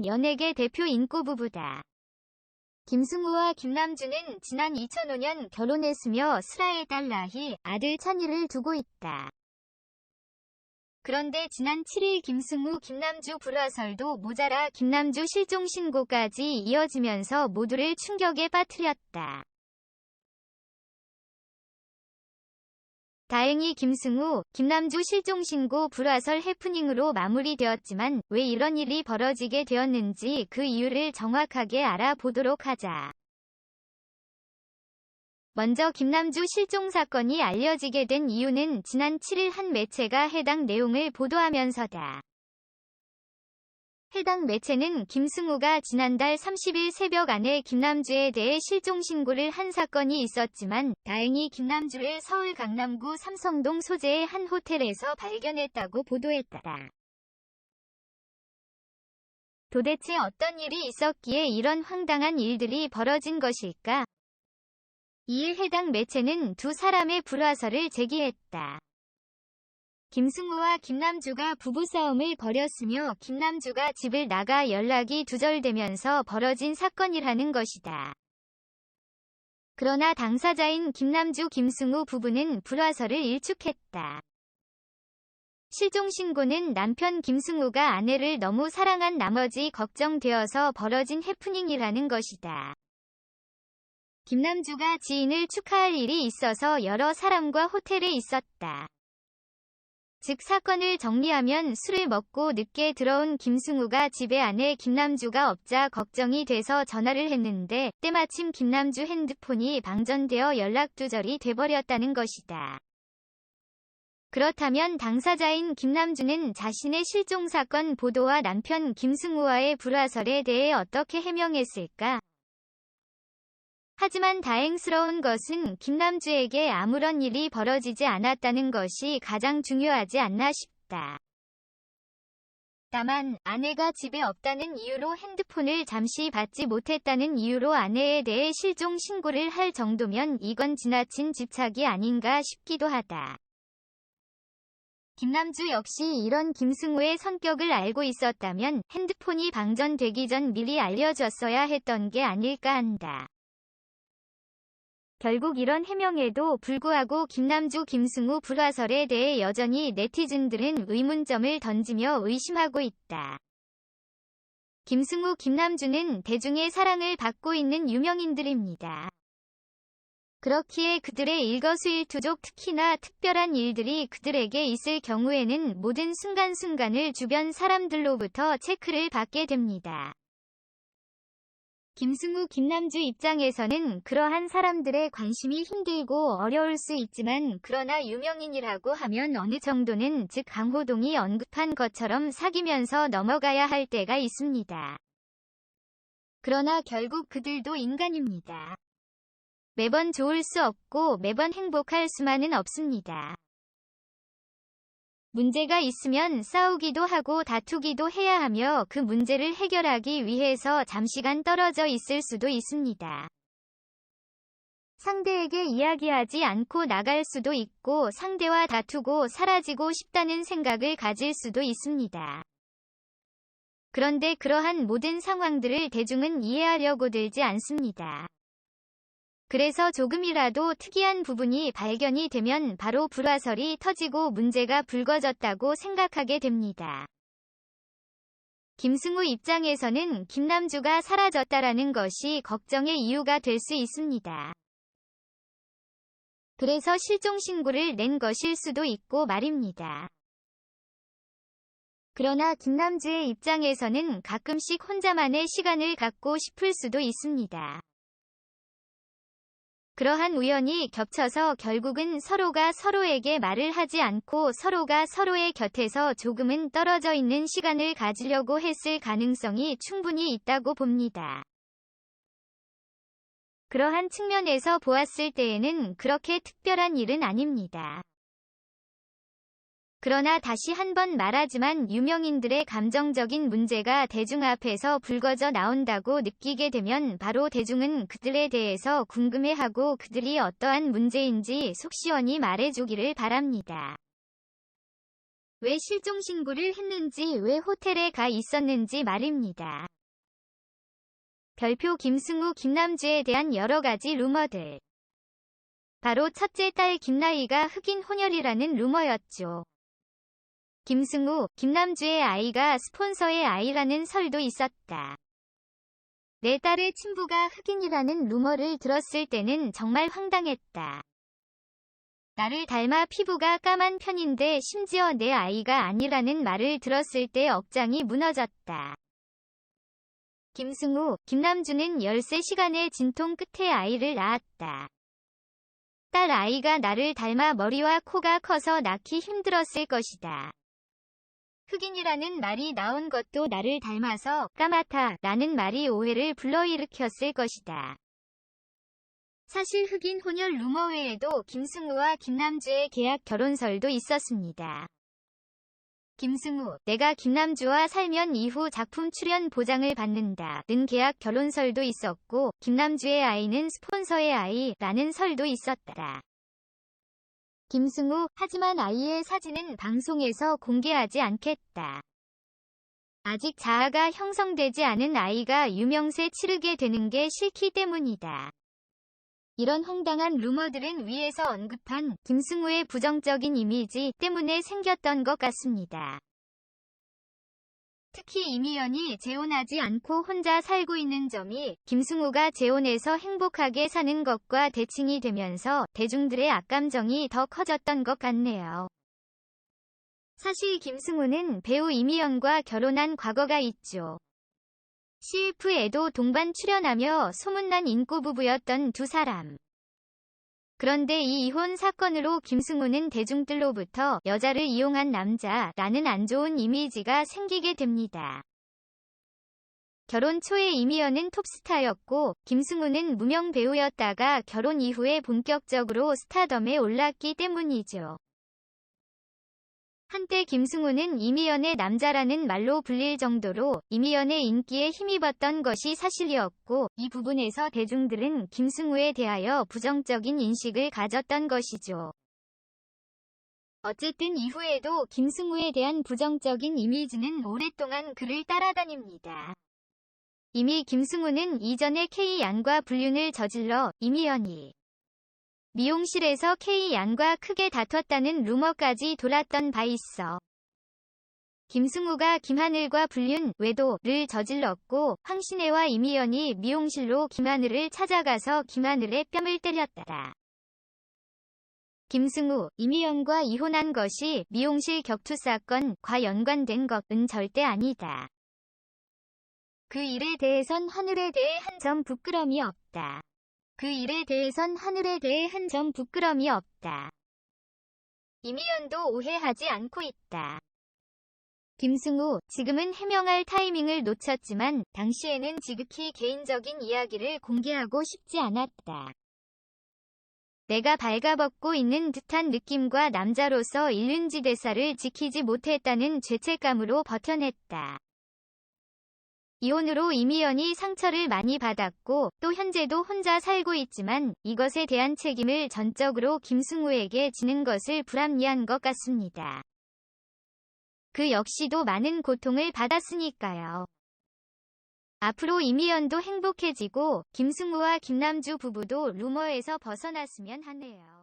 연예계 대표 인고 부부다. 김승우와 김남주는 지난 2005년 결혼했으며 슬아의 딸 라희, 아들 찬이를 두고 있다. 그런데 지난 7일 김승우, 김남주 불화설도 모자라 김남주 실종 신고까지 이어지면서 모두를 충격에 빠뜨렸다. 다행히 김승우, 김남주 실종 신고 불화설 해프닝으로 마무리되었지만 왜 이런 일이 벌어지게 되었는지 그 이유를 정확하게 알아보도록 하자. 먼저 김남주 실종 사건이 알려지게 된 이유는 지난 7일 한 매체가 해당 내용을 보도하면서다. 해당 매체는 김승우가 지난달 30일 새벽 안에 김남주에 대해 실종 신고를 한 사건이 있었지만 다행히 김남주를 서울 강남구 삼성동 소재의 한 호텔에서 발견했다고 보도했다. 도대체 어떤 일이 있었기에 이런 황당한 일들이 벌어진 것일까? 이에 해당 매체는 두 사람의 불화설을 제기했다. 김승우와 김남주가 부부싸움을 벌였으며 김남주가 집을 나가 연락이 두절되면서 벌어진 사건이라는 것이다. 그러나 당사자인 김남주, 김승우 부부는 불화설을 일축했다. 실종 신고는 남편 김승우가 아내를 너무 사랑한 나머지 걱정되어서 벌어진 해프닝이라는 것이다. 김남주가 지인을 축하할 일이 있어서 여러 사람과 호텔에 있었다. 즉 사건을 정리하면 술을 먹고 늦게 들어온 김승우가 집에 아내 김남주가 없자 걱정이 돼서 전화를 했는데 때마침 김남주 핸드폰이 방전되어 연락두절이 돼버렸다는 것이다. 그렇다면 당사자인 김남주는 자신의 실종 사건 보도와 남편 김승우와의 불화설에 대해 어떻게 해명했을까? 하지만 다행스러운 것은 김남주에게 아무런 일이 벌어지지 않았다는 것이 가장 중요하지 않나 싶다. 다만 아내가 집에 없다는 이유로 핸드폰을 잠시 받지 못했다는 이유로 아내에 대해 실종 신고를 할 정도면 이건 지나친 집착이 아닌가 싶기도 하다. 김남주 역시 이런 김승우의 성격을 알고 있었다면 핸드폰이 방전되기 전 미리 알려줬어야 했던 게 아닐까 한다. 결국 이런 해명에도 불구하고 김남주, 김승우 불화설에 대해 여전히 네티즌들은 의문점을 던지며 의심하고 있다. 김승우, 김남주는 대중의 사랑을 받고 있는 유명인들입니다. 그렇기에 그들의 일거수일투족, 특히나 특별한 일들이 그들에게 있을 경우에는 모든 순간순간을 주변 사람들로부터 체크를 받게 됩니다. 김승우, 김남주 입장에서는 그러한 사람들의 관심이 힘들고 어려울 수 있지만 그러나 유명인이라고 하면 어느 정도는 즉 강호동이 언급한 것처럼 사귀면서 넘어가야 할 때가 있습니다. 그러나 결국 그들도 인간입니다. 매번 좋을 수 없고 매번 행복할 수만은 없습니다. 문제가 있으면 싸우기도 하고 다투기도 해야 하며 그 문제를 해결하기 위해서 잠시간 떨어져 있을 수도 있습니다. 상대에게 이야기하지 않고 나갈 수도 있고 상대와 다투고 사라지고 싶다는 생각을 가질 수도 있습니다. 그런데 그러한 모든 상황들을 대중은 이해하려고 들지 않습니다. 그래서 조금이라도 특이한 부분이 발견이 되면 바로 불화설이 터지고 문제가 불거졌다고 생각하게 됩니다. 김승우 입장에서는 김남주가 사라졌다라는 것이 걱정의 이유가 될 수 있습니다. 그래서 실종 신고를 낸 것일 수도 있고 말입니다. 그러나 김남주의 입장에서는 가끔씩 혼자만의 시간을 갖고 싶을 수도 있습니다. 그러한 우연이 겹쳐서 결국은 서로가 서로에게 말을 하지 않고 서로가 서로의 곁에서 조금은 떨어져 있는 시간을 가지려고 했을 가능성이 충분히 있다고 봅니다. 그러한 측면에서 보았을 때에는 그렇게 특별한 일은 아닙니다. 그러나 다시 한번 말하지만 유명인들의 감정적인 문제가 대중 앞에서 불거져 나온다고 느끼게 되면 바로 대중은 그들에 대해서 궁금해하고 그들이 어떠한 문제인지 속 시원히 말해주기를 바랍니다. 왜 실종 신고를 했는지, 왜 호텔에 가 있었는지 말입니다. 별표 김승우 김남주에 대한 여러 가지 루머들. 바로 첫째 딸 김나희가 흑인 혼혈이라는 루머였죠. 김승우, 김남주의 아이가 스폰서의 아이라는 설도 있었다. 내 딸의 친부가 흑인이라는 루머를 들었을 때는 정말 황당했다. 나를 닮아 피부가 까만 편인데 심지어 내 아이가 아니라는 말을 들었을 때 억장이 무너졌다. 김승우, 김남주는 13시간의 진통 끝에 아이를 낳았다. 딸 아이가 나를 닮아 머리와 코가 커서 낳기 힘들었을 것이다. 흑인이라는 말이 나온 것도 나를 닮아서 까맣다 라는 말이 오해를 불러일으켰을 것이다. 사실 흑인 혼혈 루머 외에도 김승우와 김남주의 계약 결혼설도 있었습니다. 김승우, 내가 김남주와 살면 이후 작품 출연 보장을 받는다는 계약 결혼설도 있었고, 김남주의 아이는 스폰서의 아이라는 설도 있었다. 김승우, 하지만 아이의 사진은 방송에서 공개하지 않겠다. 아직 자아가 형성되지 않은 아이가 유명세 치르게 되는 게 싫기 때문이다. 이런 황당한 루머들은 위에서 언급한 김승우의 부정적인 이미지 때문에 생겼던 것 같습니다. 특히 이미연이 재혼하지 않고 혼자 살고 있는 점이 김승우가 재혼해서 행복하게 사는 것과 대칭이 되면서 대중들의 악감정이 더 커졌던 것 같네요. 사실 김승우는 배우 이미연과 결혼한 과거가 있죠. CF에도 동반 출연하며 소문난 인고 부부였던 두 사람. 그런데 이 이혼 사건으로 김승우는 대중들로부터 여자를 이용한 남자라는 안 좋은 이미지가 생기게 됩니다. 결혼 초에 이미연은 톱스타였고 김승우는 무명 배우였다가 결혼 이후에 본격적으로 스타덤에 올랐기 때문이죠. 한때 김승우는 이미연의 남자라는 말로 불릴 정도로 이미연의 인기에 힘입었던 것이 사실이었고, 이 부분에서 대중들은 김승우에 대하여 부정적인 인식을 가졌던 것이죠. 어쨌든 이후에도 김승우에 대한 부정적인 이미지는 오랫동안 그를 따라다닙니다. 이미 김승우는 이전에 K양과 불륜을 저질러 이미연이 미용실에서 K양과 크게 다퉜다는 루머까지 돌았던 바 있어. 김승우가 김하늘과 불륜, 외도를 저질렀고 황신혜와 이미연이 미용실로 김하늘을 찾아가서 김하늘의 뺨을 때렸다. 김승우, 이미연과 이혼한 것이 미용실 격투 사건과 연관된 것은 절대 아니다. 그 일에 대해선 하늘에 대해 한 점 부끄럼이 없다. 그 일에 대해선 하늘에 대해 한 점 부끄럼이 없다. 이미연도 오해하지 않고 있다. 김승우, 지금은 해명할 타이밍을 놓쳤지만 당시에는 지극히 개인적인 이야기를 공개하고 싶지 않았다. 내가 발가벗고 있는 듯한 느낌과 남자로서 일륜지 대사를 지키지 못했다는 죄책감으로 버텨냈다. 이혼으로 이미연이 상처를 많이 받았고 또 현재도 혼자 살고 있지만 이것에 대한 책임을 전적으로 김승우에게 지는 것을 불합리한 것 같습니다. 그 역시도 많은 고통을 받았으니까요. 앞으로 이미연도 행복해지고 김승우와 김남주 부부도 루머에서 벗어났으면 하네요.